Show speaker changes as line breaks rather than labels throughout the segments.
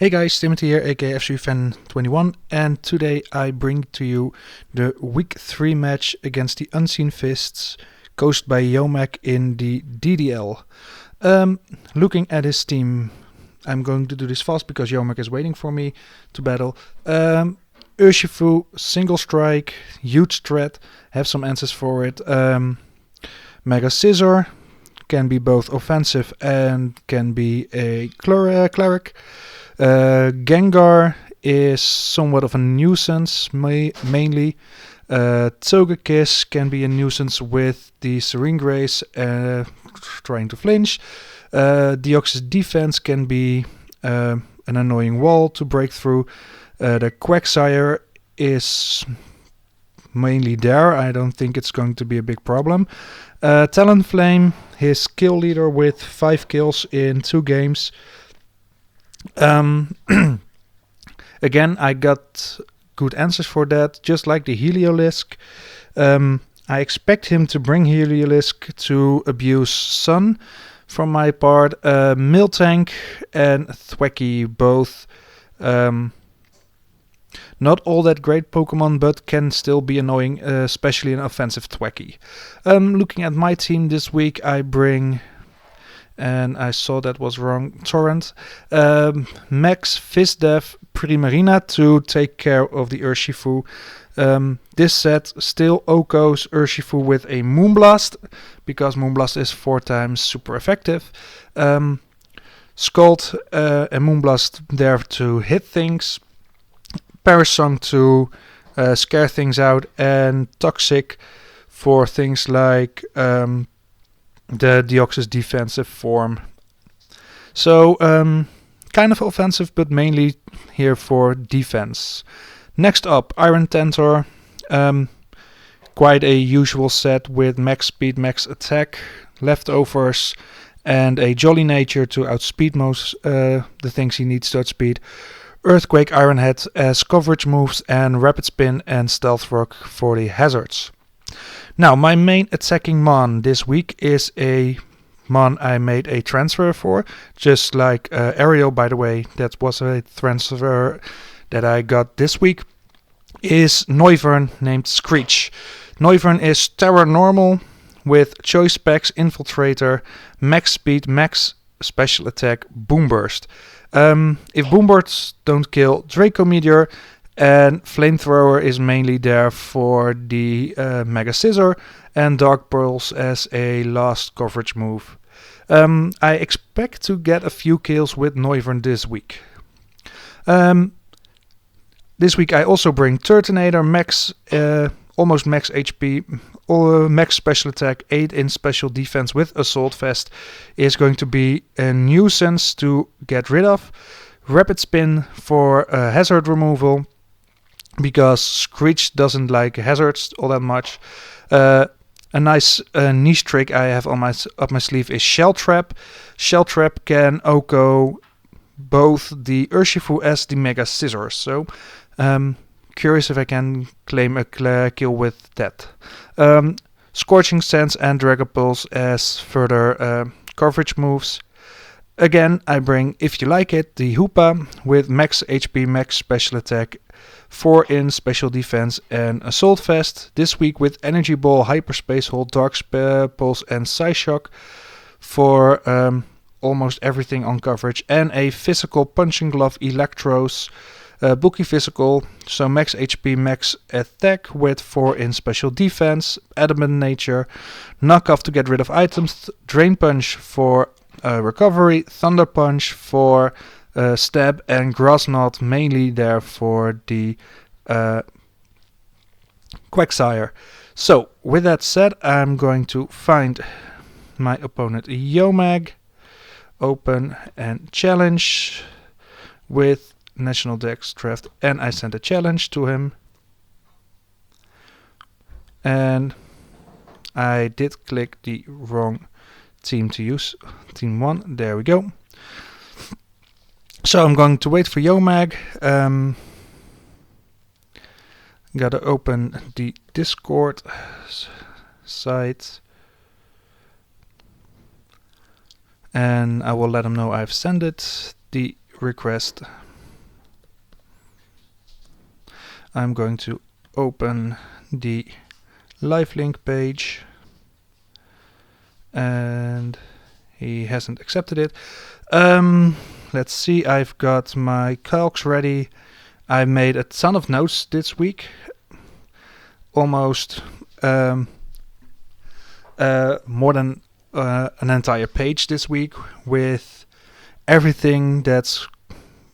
Hey guys, Timothy here, aka FCFan21, and today I bring to you the Week 3 match against the Unseen Fists, coached by Yomak in the DDL. Looking at his team, I'm going to do this fast because Yomak is waiting for me to battle. Urshifu, single strike, huge threat, have some answers for it. Mega Scissor can be both offensive and can be a cleric. Gengar is somewhat of a nuisance, mainly. Togekiss can be a nuisance with the Serene Grace trying to flinch. Deoxys defense can be an annoying wall to break through. The Quagsire is mainly there. I don't think it's going to be a big problem. Talonflame, his kill leader with 5 kills in 2 games. Again, I got good answers for that, just like the Heliolisk. I expect him to bring Heliolisk to abuse Sun from my part. Miltank and Thwackey both not all that great Pokemon, but can still be annoying, especially an offensive Thwackey. Looking at my team this week, I bring... and I saw that was wrong. Torrent, Max, Fizzdev, Primarina to take care of the Urshifu. This set still OHKOs Urshifu with a Moonblast, because Moonblast is 4 times super effective. Scald and Moonblast there to hit things. Parasong to scare things out, and Toxic for things like... the Deoxys defensive form. So, kind of offensive, but mainly here for defense. Next up, Iron Tentor. Quite a usual set with max speed, max attack, leftovers, and a jolly nature to outspeed most the things he needs to outspeed. Earthquake Iron Head as coverage moves, and Rapid Spin and Stealth Rock for the hazards. Now, my main attacking mon this week is a mon I made a transfer for, just like Ariel, by the way, that was a transfer that I got this week, is Noivern named Screech. Noivern is Terra Normal with Choice Specs, Infiltrator, Max Speed, Max Special Attack, Boom Burst. If Boom Bursts don't kill, Draco Meteor, and Flamethrower is mainly there for the Mega Scissor, and Dark Pearls as a last coverage move. I expect to get a few kills with Noivern this week. This week I also bring Turtonator, max, almost max HP, max special attack, 8 in special defense with Assault Vest is going to be a nuisance to get rid of. Rapid Spin for hazard removal, because Screech doesn't like hazards all that much. A nice niche trick I have up my sleeve is Shell Trap. Shell Trap can OHKO both the Urshifu as the Mega Scissors. So, curious if I can claim a kill with that. Scorching Sands and Dragon Pulse as further coverage moves. Again, I bring, if you like it, the Hoopa with max HP, max special attack, 4 in special defense, and Assault Vest. This week with Energy Ball, Hyperspace Hold, Dark Pulse, and Psyshock for almost everything on coverage. And a physical Punching Glove, Electros, bulky physical, so max HP, max attack with 4 in special defense, Adamant Nature, Knock Off to get rid of items, Drain Punch for recovery, Thunder Punch for stab, and Grass Knot mainly there for the Quagsire. So, with that said, I'm going to find my opponent Yomag, open and challenge with National Dex Draft, and I send a challenge to him. And I did click the wrong team to use, team 1, there we go. So I'm going to wait for Yomag. Gotta open the Discord site, and I will let him know I've sent it, the request. I'm going to open the live link page, and he hasn't accepted it. Let's see, I've got my calcs ready. I made a ton of notes this week, almost more than an entire page this week, with everything that's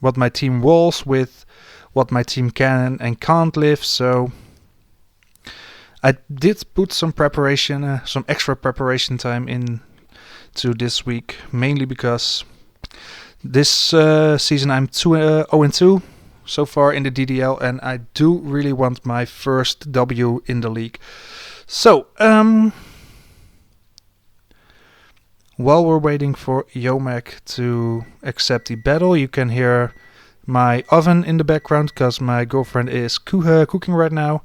what my team rolls with, what my team can and can't live. So I did put some preparation, some extra preparation time into this week, mainly because this season I'm 0-2 so far in the DDL, and I do really want my first W in the league. So, while we're waiting for Yomek to accept the battle, you can hear my oven in the background because my girlfriend is cooking right now.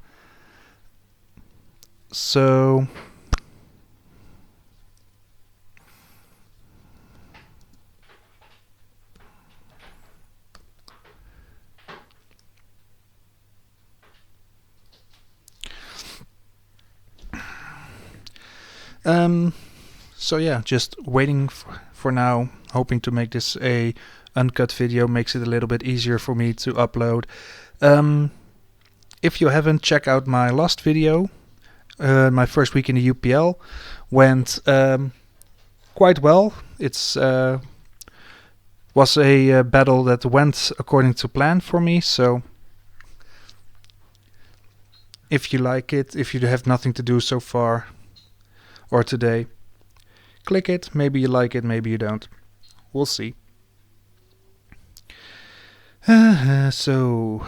So so yeah, just waiting for now, hoping to make this a uncut video, makes it a little bit easier for me to upload. If you haven't, check out my last video. My first week in the UPL went quite well. It's was a battle that went according to plan for me, so if you like it, if you have nothing to do so far or today, click it. Maybe you like it, maybe you don't. We'll see. So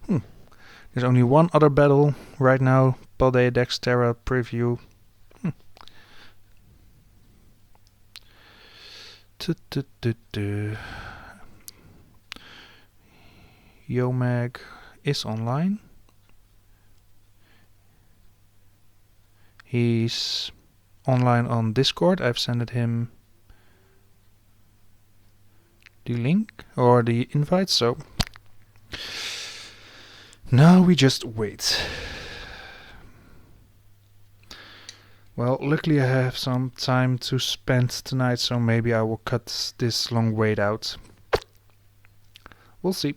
there's only one other battle right now, Paldea Dexterra preview. Yomag is online. He's online on Discord. I've sent him the link or the invite, so now we just wait. Well, luckily I have some time to spend tonight, so maybe I will cut this long wait out. We'll see.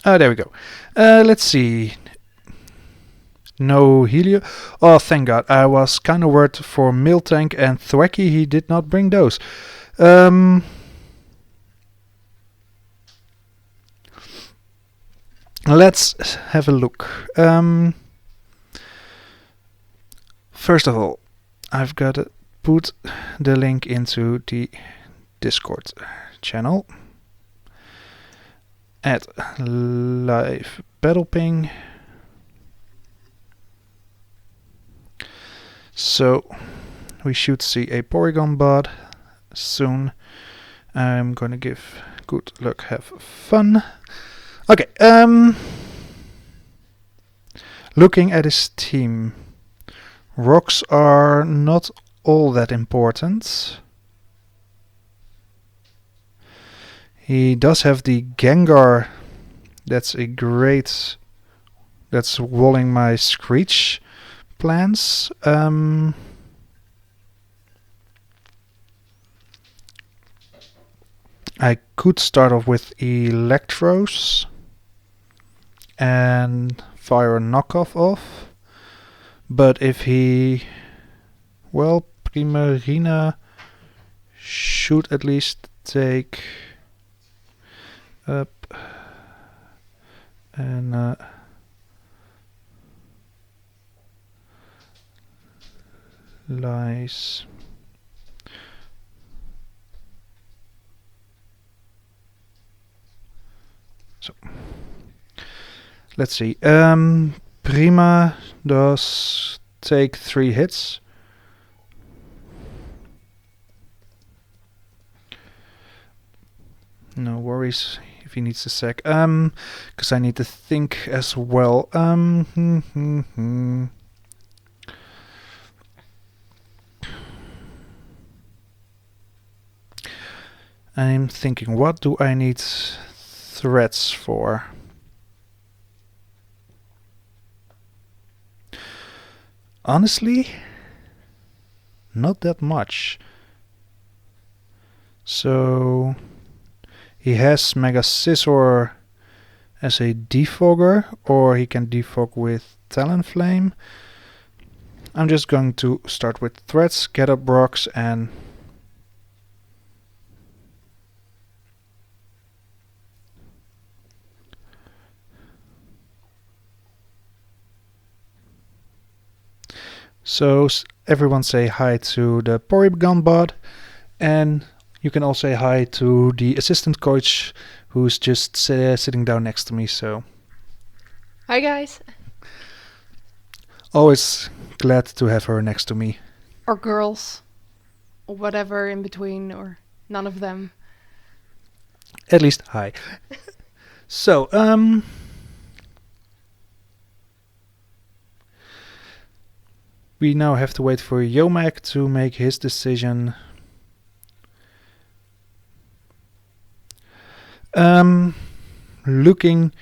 There we go. Let's see. No Helio. Oh, thank God. I was kind of worried for Miltank and Thwacky. He did not bring those. Let's have a look. First of all, I've got to put the link into the Discord channel. Add live battle ping. So we should see a Porygon bot soon. I'm gonna give good luck, have fun. Okay, looking at his team, rocks are not all that important. He does have the Gengar. That's a great. That's walling my Screech plans. I could start off with Electros and fire a knockoff off. But if he. Well, Primarina should at least take up and lies. So let's see. Prima does take 3 hits. No worries if he needs a sec. Because I need to think as well. I'm thinking, what do I need threats for? Honestly, not that much. So he has Mega Scissor as a defogger, or he can defog with Talonflame. I'm just going to start with threats, get up rocks, and so everyone say hi to the Porygon bot, and you can all say hi to the assistant coach who's just sitting down next to me. So
Hi guys.
always glad to have her next to me.
Or girls. Or whatever in between, or none of them.
At least hi. So, we now have to wait for Yomak to make his decision. Looking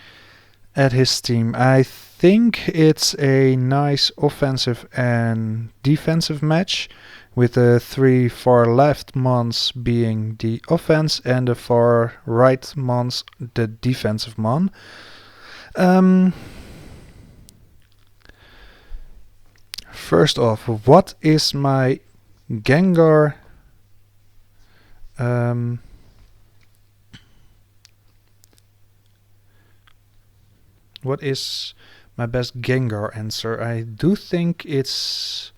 at his team, I think it's a nice offensive and defensive match, with the 3 far left mons being the offense and the far right mons the defensive mon. First off, what is my Gengar what is my best Gengar answer? I do think it's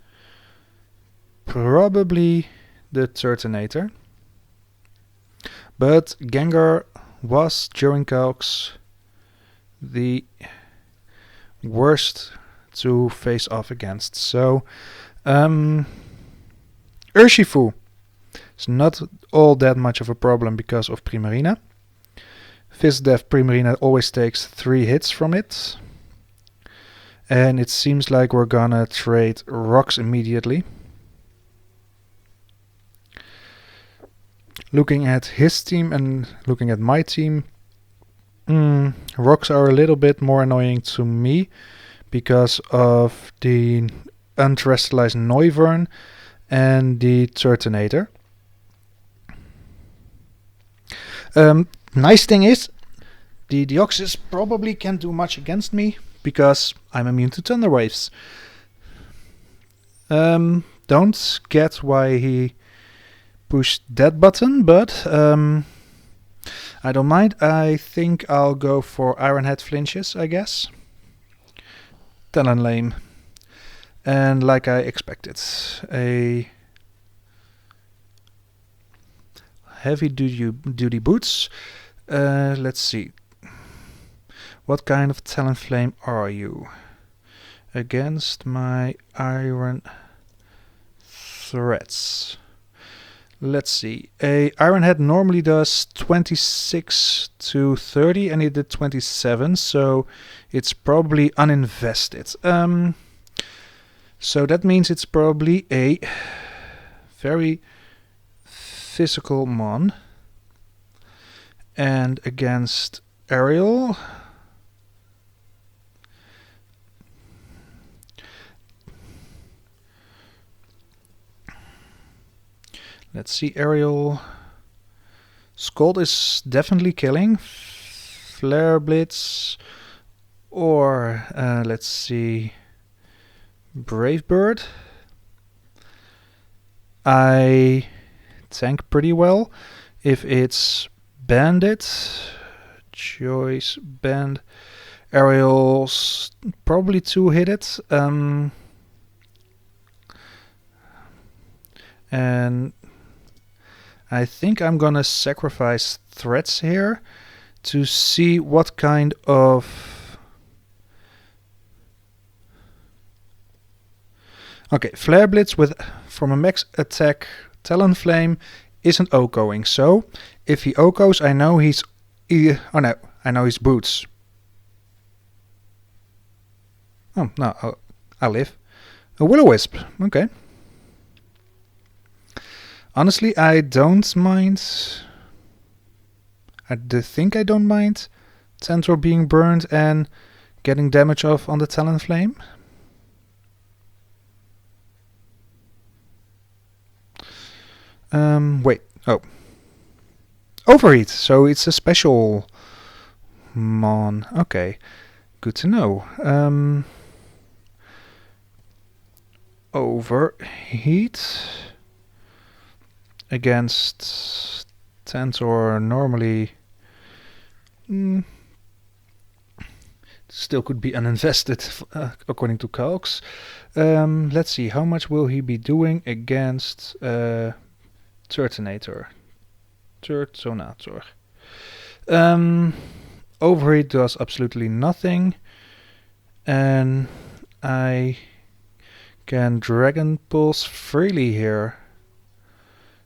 probably the Turtonator. But Gengar was during Calcs the worst to face off against. So Urshifu is not all that much of a problem because of Primarina. Fizdef Primarina always takes 3 hits from it. And it seems like we're gonna trade rocks immediately. Looking at his team and looking at my team, rocks are a little bit more annoying to me because of the Unterrestrialized Noivern and the Turtonator. Nice thing is, the Deoxys probably can't do much against me because I'm immune to Thunder Waves. Don't get why he pushed that button, but I don't mind. I think I'll go for Iron Head flinches, I guess. Talonflame. And like I expected, a heavy duty boots. Let's see. What kind of Talonflame are you? Against my iron threats. Let's see. A Iron Head normally does 26 to 30 and it did 27, so it's probably uninvested. So that means it's probably a very physical mon. And against Ariel, let's see, Ariel. Scald is definitely killing. Flare Blitz. Or, let's see, Brave Bird. I tank pretty well. If it's Bandit, Choice Band, Ariel's probably 2-hit it. And I think I'm gonna sacrifice threats here to see what kind of... Okay, Flare Blitz with from a max attack Talonflame isn't OHKOing, so if he OHKOs, I know he's... Oh no, I know he's Boots. Oh, no, I live. A Will-O-Wisp, okay. Honestly, I don't mind... I think I don't mind Tantor being burned and getting damage off on the Talonflame. Wait, oh. Overheat, so it's a special mon. Okay, good to know. Overheat against Tantor normally still could be uninvested according to calcs. Let's see, how much will he be doing against Turtonator? Overheat does absolutely nothing, and I can Dragon Pulse freely here,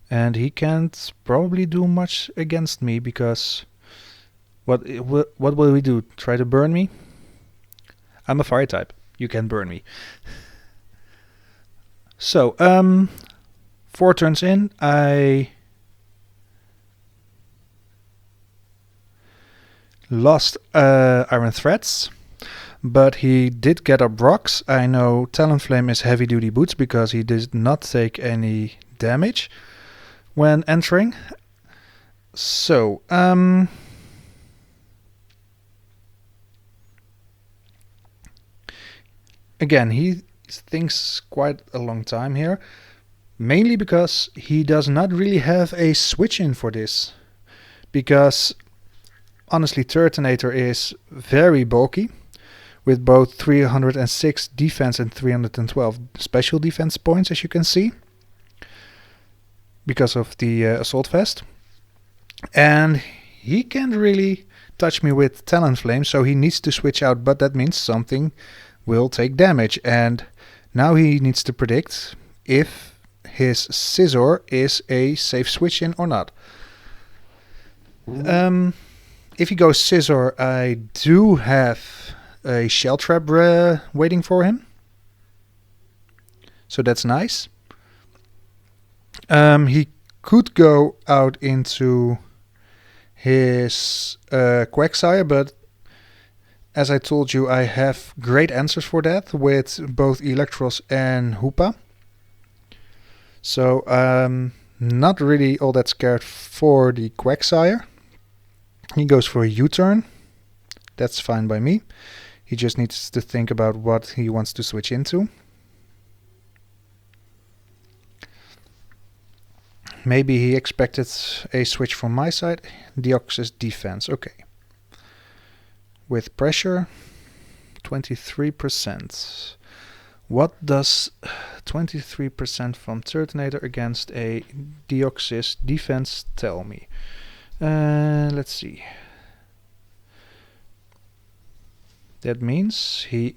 and he can't probably do much against me because what will he do? Try to burn me? I'm a fire type. You can burn me. So 4 turns in, I lost Iron Threats, but he did get up rocks. I know Talonflame is heavy duty boots because he did not take any damage when entering. So again, he thinks quite a long time here, mainly because he does not really have a switch in for this, because honestly Turtonator is very bulky with both 306 defense and 312 special defense points, as you can see, because of the assault vest, and he can't really touch me with Talonflame, so he needs to switch out, but that means something will take damage, and now he needs to predict if his Scizor is a safe switch in or not. If he goes Scizor, I do have a Shell Trap waiting for him, so that's nice. He could go out into his Quagsire, but as I told you, I have great answers for that with both Electros and Hoopa. So I'm not really all that scared for the Quagsire. He goes for a U-turn. That's fine by me. He just needs to think about what he wants to switch into. Maybe he expected a switch from my side. Deoxys defense, okay. With pressure, 23%. What does 23% from Turtonator against a Deoxys defense tell me? Let's see. That means he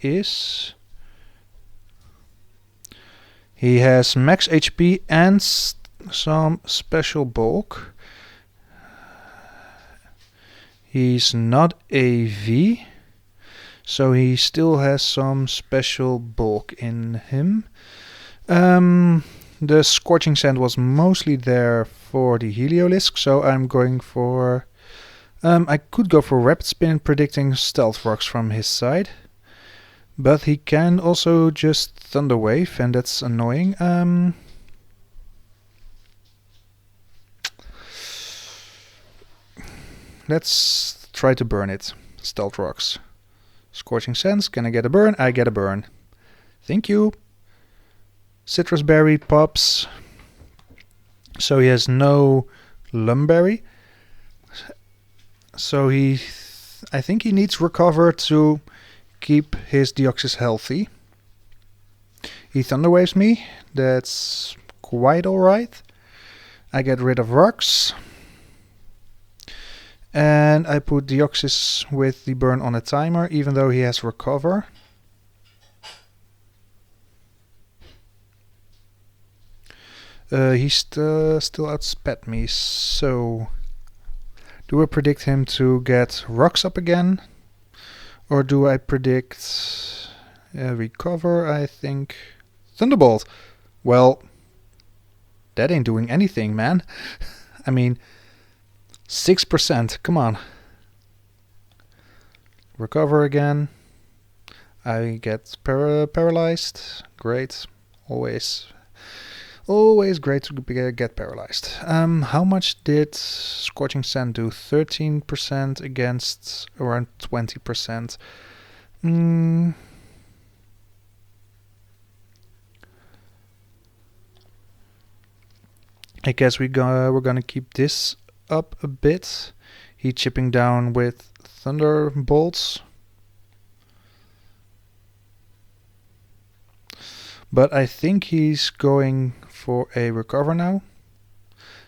has max HP and some special bulk. He's not AV, so he still has some special bulk in him. The Scorching Sand was mostly there for the Heliolisk, so I'm going for... I could go for Rapid Spin, predicting Stealth Rocks from his side. But he can also just Thunder Wave, and that's annoying. Let's try to burn it. Stealth Rocks. Scorching Sands, can I get a burn? I get a burn. Thank you. Citrus Berry pops. So he has no Lumberry. So I think he needs Recover to keep his Deoxys healthy. He Thunder Waves me. That's quite alright. I get rid of rocks. And I put Deoxys with the burn on a timer, even though he has recover. He still outsped me, so do I predict him to get rocks up again? Or do I predict recover? I think Thunderbolt. Well, that ain't doing anything, man. I mean, 6%, come on. Recover again. I get paralyzed. Great. Always great to get paralyzed. How much did Scorching Sand do? 13% against around 20%. I guess we're gonna keep this up a bit. He chipping down with Thunderbolts. But I think he's going for a recover now.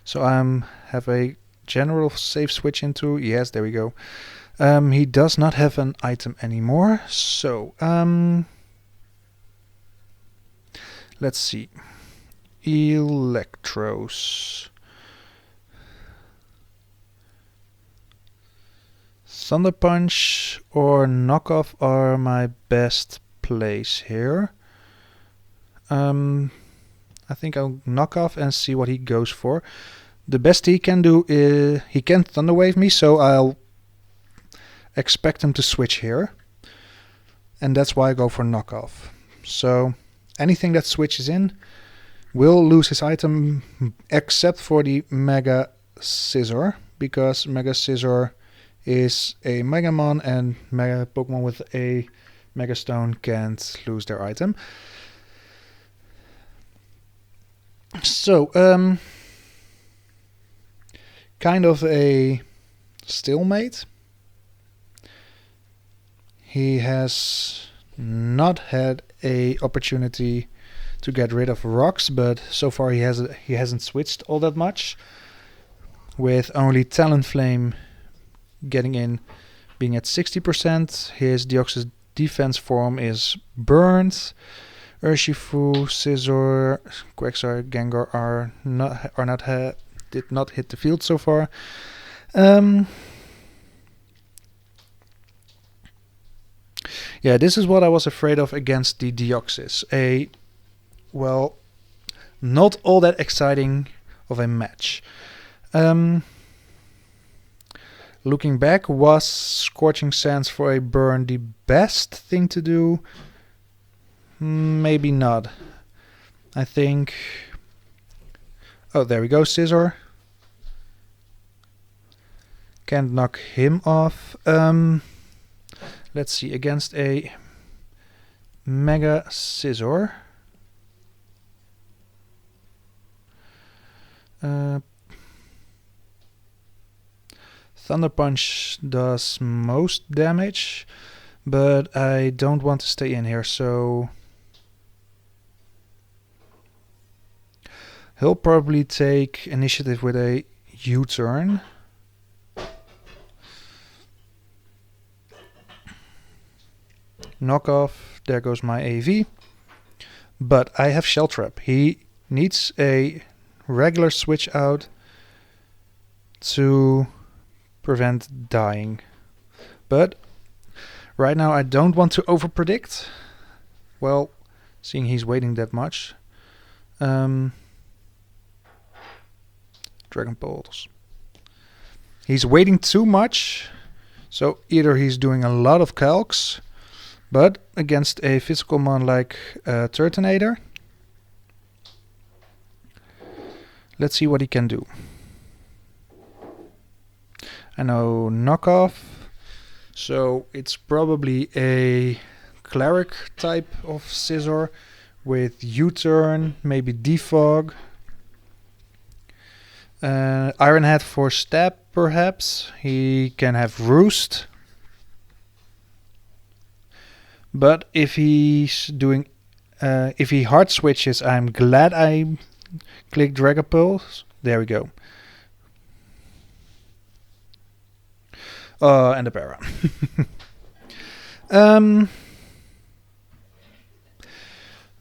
So I have a general save switch into. Yes, there we go. He does not have an item anymore. So let's see. Electros. Thunder Punch or Knockoff are my best plays here. I think I'll knock off and see what he goes for. The best he can do is he can Thunder Wave me, so I'll expect him to switch here. And that's why I go for knockoff. So anything that switches in will lose his item except for the Mega Scizor, because Mega Scizor is a Megamon and Mega Pokemon with a Mega Stone can't lose their item. So, kind of a stalemate. He has not had a opportunity to get rid of rocks, but so far he hasn't switched all that much. With only Talonflame getting in, being at 60%, his Deoxys defense form is burned. Urshifu, Scizor, Quagsire, Gengar did not hit the field so far. Yeah, this is what I was afraid of against the Deoxys. Well, not all that exciting of a match. Looking back, was Scorching Sands for a burn the best thing to do? Maybe not. I think... Oh, there we go, Scizor. Can't knock him off. Let's see, against a Mega Scizor. Thunder Punch does most damage, but I don't want to stay in here, so... He'll probably take initiative with a U-turn. Knock off, there goes my AV. But I have Shell Trap. He needs a regular switch out to prevent dying. But right now I don't want to overpredict. Well, seeing he's waiting that much. Dragon Balls. He's waiting too much, so either he's doing a lot of calcs, but against a physical mon like Turtonator, let's see what he can do. I know knockoff, so it's probably a Cleric type of Scizor with U-turn, maybe Defog. Iron Head for stab, perhaps. He can have Roost. But if he's doing, if he hard switches, I'm glad I Click Dragapult. There we go. And a para.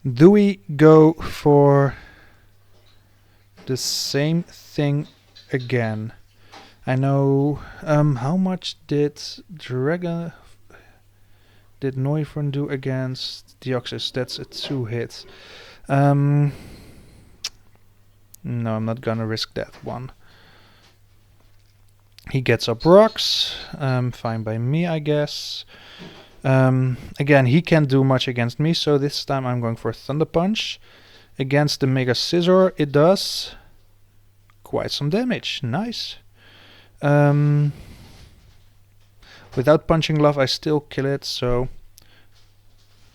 Do we go for the same thing again? I know. How much did Noivern do against Deoxys? That's a 2-hit. No, I'm not gonna risk that one. He gets up rocks. Fine by me, I guess. Again, he can't do much against me, so this time I'm going for Thunder Punch. Against the Mega Scizor, it does quite some damage. Nice. Without Punching Glove, I still kill it, so...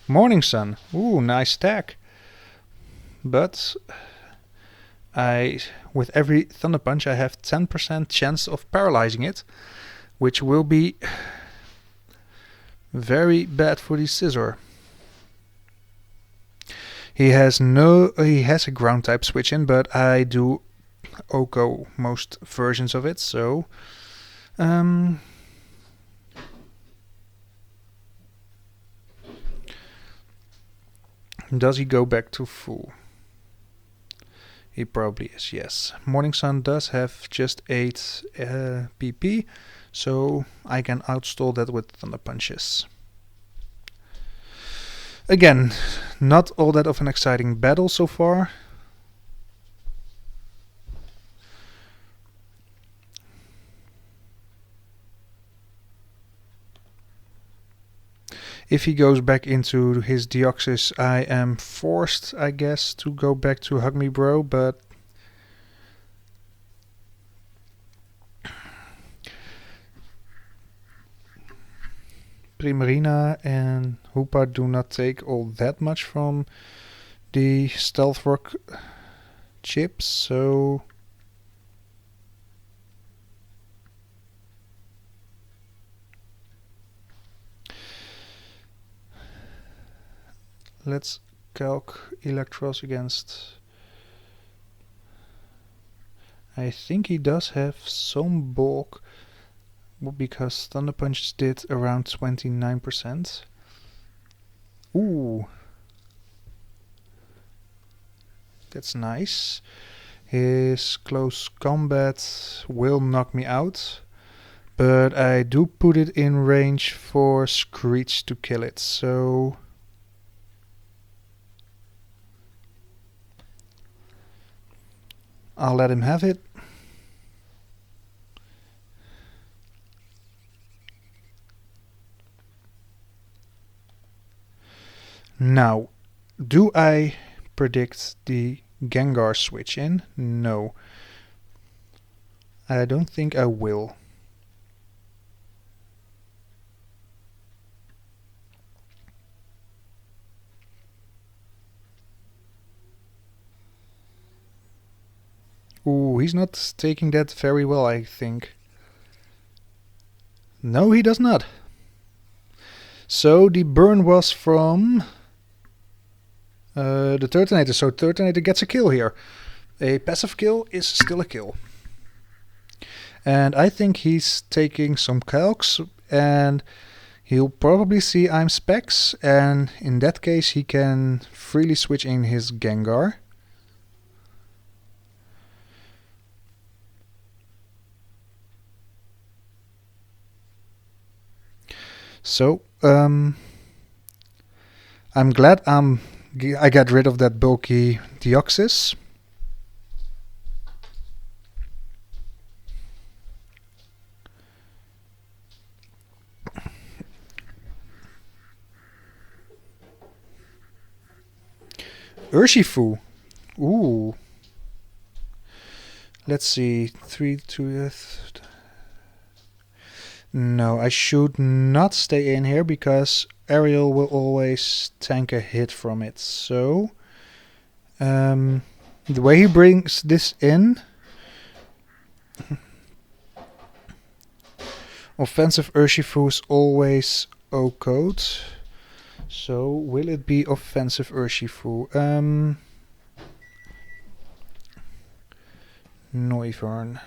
Morning Sun. Ooh, nice stack. But... with every Thunder Punch, I have 10% chance of paralyzing it, which will be very bad for the Scizor. He has a ground type switch in, but I do OHKO most versions of it, so does he go back to full? He probably is, yes. Morning Sun does have just 8 PP, so I can outstall that with Thunder Punches. Again, not all that of an exciting battle so far. If he goes back into his Deoxys, I am forced, I guess, to go back to Hug Me Bro, but... Primarina and Hoopa do not take all that much from the Stealth Rock chips, so... Let's calc Electros against... I think he does have some bulk, because Thunder Punch did around 29%. Ooh. That's nice. His close combat will knock me out, but I do put it in range for Screech to kill it, so... I'll let him have it. Now, do I predict the Gengar switch in? No. I don't think I will. Ooh, he's not taking that very well, I think. No, he does not. So the burn was from the Turtonator, so Turtonator gets a kill here. A passive kill is still a kill. And I think he's taking some calcs, and he'll probably see I'm Specs, and in that case he can freely switch in his Gengar. So, I'm glad I got rid of that bulky Deoxys. Urshifu. Ooh. Let's see. 3, 2... No, I should not stay in here because Ariel will always tank a hit from it. So, the way he brings this in, offensive Urshifu is always O-code. So, will it be offensive Urshifu? Noivern.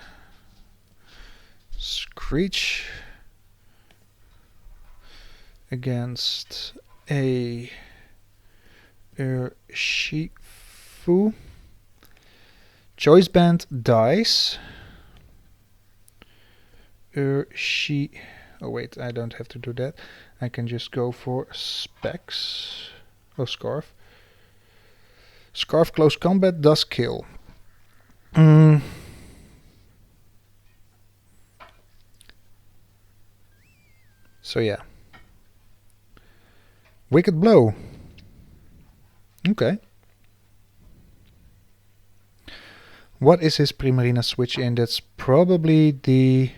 Screech against a Urshifu. Choice Band dies. Oh wait, I don't have to do that. I can just go for Specs. Oh, Scarf. Scarf close combat does kill. So yeah. Wicked Blow. Okay. What is his Primarina switch in? That's probably the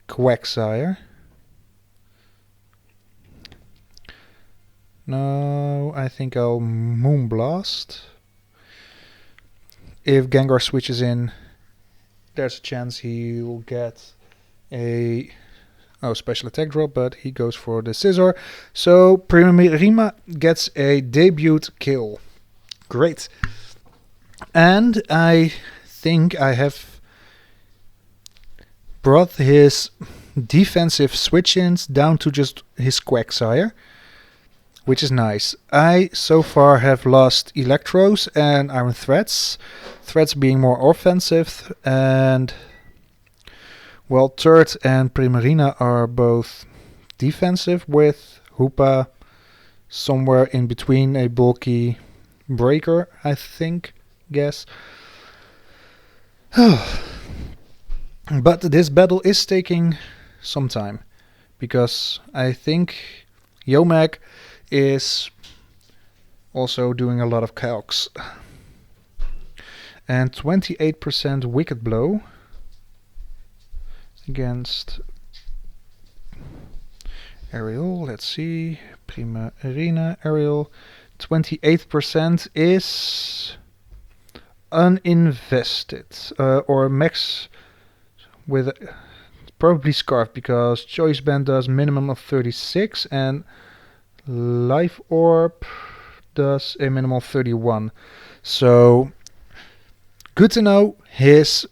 Quagsire. No, I think I'll Moonblast. If Gengar switches in, there's a chance he'll get a special attack drop, but he goes for the Scizor. So Primarina gets a debut kill. Great. And I think I have brought his defensive switch-ins down to just his Quagsire, which is nice. I so far have lost Electros and Iron Threats. Threats being more offensive, and well, Turret and Primarina are both defensive, with Hoopa somewhere in between a bulky breaker, I think. Guess. But this battle is taking some time, because I think Yomak is also doing a lot of calcs. And 28% Wicked Blow against Ariel. Let's see. Primarina, Ariel. 28% is uninvested, or max with probably Scarf, because Choice Band does minimum of 36 and Life Orb does a minimum of 31. So good to know his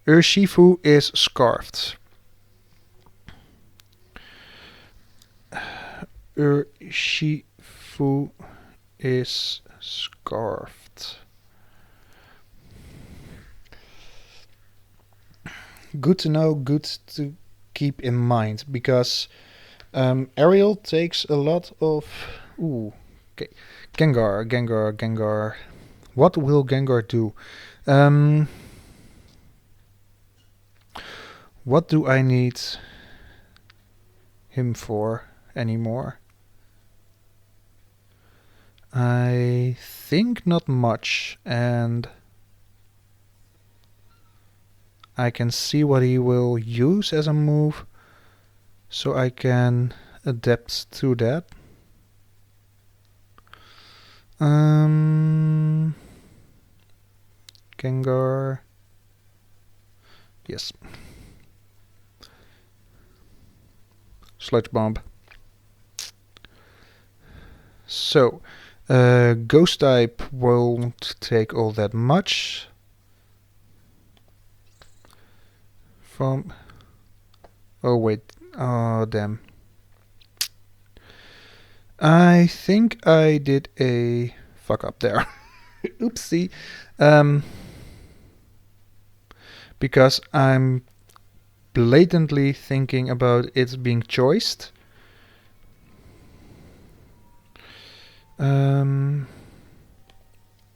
Urshifu is scarfed. Urshifu is scarfed. Good to know, good to keep in mind, because Ariel takes a lot of... okay. Gengar. What will Gengar do? What do I need him for anymore? I think not much, and I can see what he will use as a move, so I can adapt to that. Gengar. Yes. Sludge Bomb. So, Ghost type won't take all that much. From... oh wait, oh damn. I think I did a fuck up there. Oopsie. Because I'm blatantly thinking about it being choiced.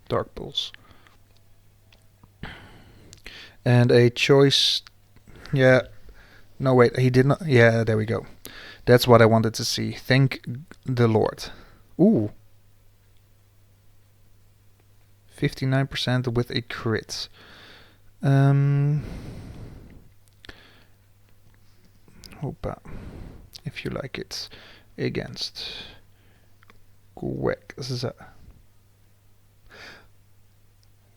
Dark Pulse. And a choice... yeah. No, wait, he did not... yeah, there we go. That's what I wanted to see. Thank the Lord. Ooh. 59% with a crit. Hoppa. If you like it. Against... Quagsire.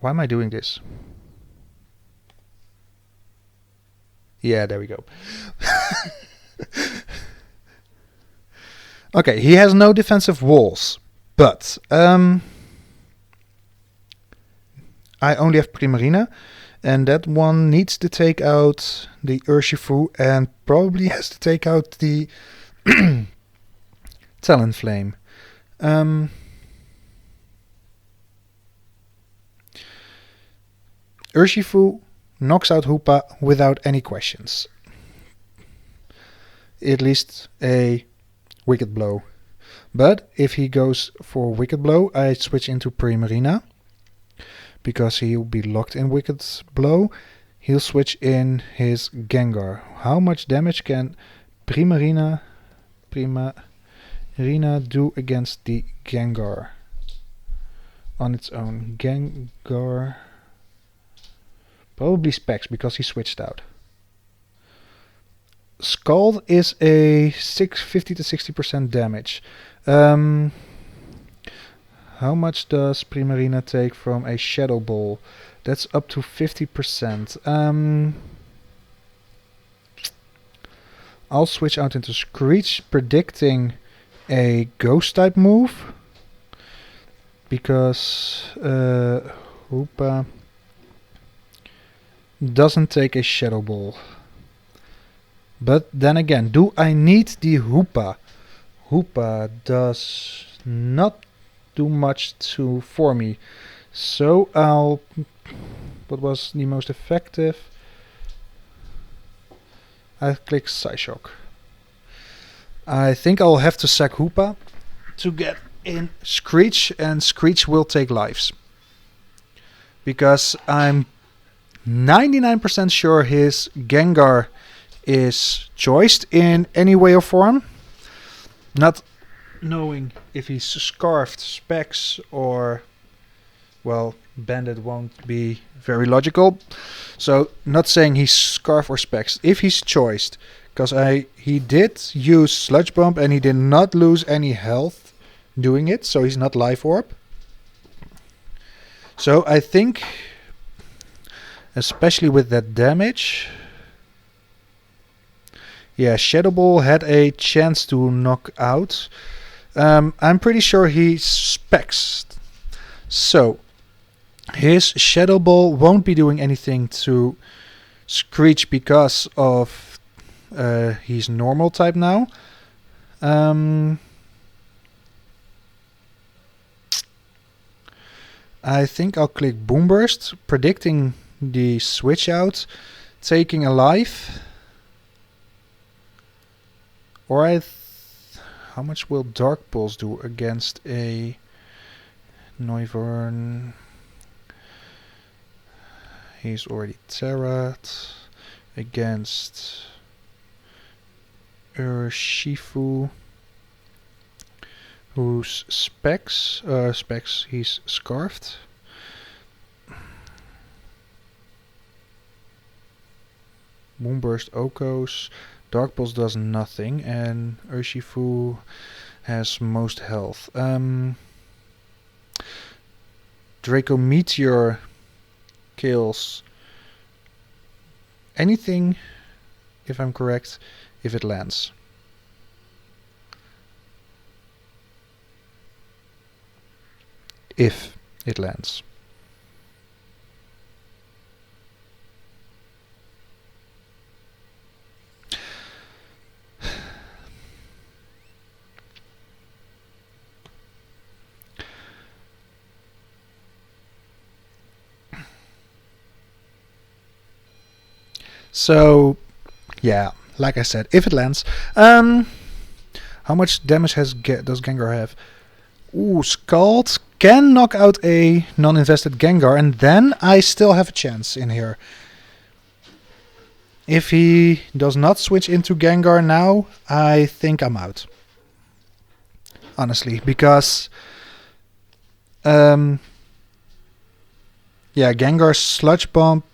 Why am I doing this? Yeah, there we go. Okay, he has no defensive walls, but I only have Primarina, and that one needs to take out the Urshifu and probably has to take out the Talonflame. Urshifu knocks out Hoopa without any questions. At least a Wicked Blow. But if he goes for Wicked Blow, I switch into Primarina. Because he'll be locked in Wicked Blow. He'll switch in his Gengar. How much damage can Primarina do against the Gengar? On its own. Gengar... Probably Specs, because he switched out. Scald is a 50 to 60% damage. How much does Primarina take from a Shadow Ball? That's up to 50%. I'll switch out into Screech, predicting a Ghost type move. Because Hoopa doesn't take a Shadow Ball. But then again, do I need the Hoopa? Hoopa does not do much for me. So I'll... What was the most effective? I click Psyshock. I think I'll have to sack Hoopa to get in Screech, and Screech will take lives. Because I'm 99% sure his Gengar is choiced in any way or form. Not knowing if he's Scarfed, Specs, or... Well, Bandit won't be very logical. So, not saying he's Scarf or Specs. If he's choiced, because he did use Sludge Bomb and he did not lose any health doing it, so he's not Life Orb. So, I think, especially with that damage... Yeah, Shadow Ball had a chance to knock out. I'm pretty sure he Specs. So, his Shadow Ball won't be doing anything to Screech because of he's normal type now. I think I'll click Boom Burst, predicting the switch out, taking a life. Or how much will Dark Pulse do against a Noivern? He's already Terrat. Against Urshifu, who's Specs. Specs, he's Scarfed. Moonburst Okos. Dark Pulse does nothing, and Urshifu has most health. Draco Meteor kills anything, if I'm correct, if it lands. If it lands. So, yeah, like I said, if it lands, how much damage does Gengar have? Ooh, Scald can knock out a non-invested Gengar, and then I still have a chance in here. If he does not switch into Gengar now, I think I'm out. Honestly, because... yeah, Gengar's Sludge Bomb,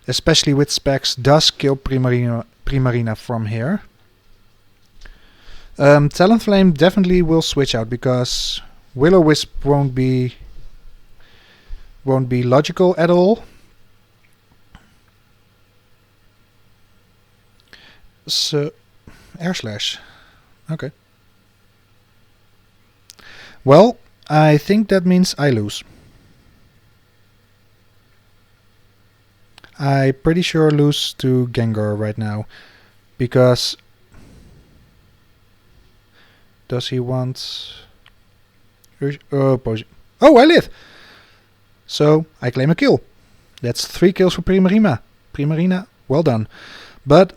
especially with Specs, does kill Primarina from here. Talonflame definitely will switch out because Will-O-Wisp won't be logical at all. So, Air Slash. Okay. Well, I think that means I lose. I pretty sure lose to Gengar right now. Because... Does he want... Oh, I live! So, I claim a kill. That's 3 kills for Primarina. Primarina, well done. But...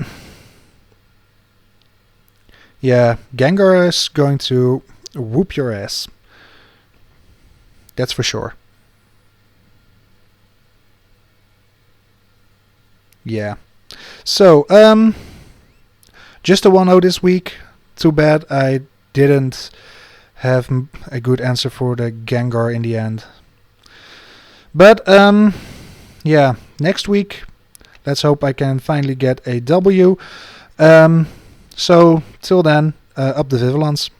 yeah, Gengar is going to whoop your ass. That's for sure. Yeah. So, just a 1-0 this week. Too bad I didn't have a good answer for the Gengar in the end. But, yeah, next week, let's hope I can finally get a W. So, till then, up the Vivillons.